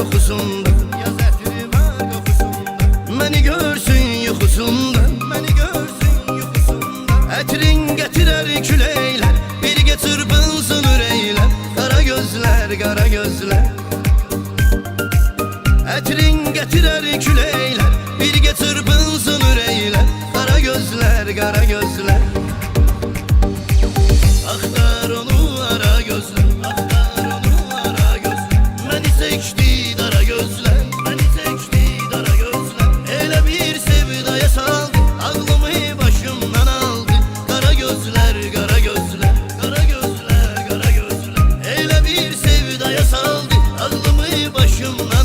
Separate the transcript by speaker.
Speaker 1: qoxusunda, yaz ətri var qoxusunda. Məni görsün yuxusunda, məni görsün yuxusunda. Ətrin gətirər küləklər, birgə çırpınsın ürəklər. Qara gözlər, qara gözlər. Ətrin gətirər küləklər, birgə çırpınsın ürəklər. Qara gözlər, qara gözlər. Axtar onu ara gözlər, axtar onu ara gözlər. Məni seçdi dara gözlər, məni seçdi dara gözlər. Elə bir sevdaya saldı, ağlımı başımdan aldı. Qara gözlər, qara gözlər, qara gözlər, qara gözlər. Elə bir sevdaya saldı, ağlımı başımdan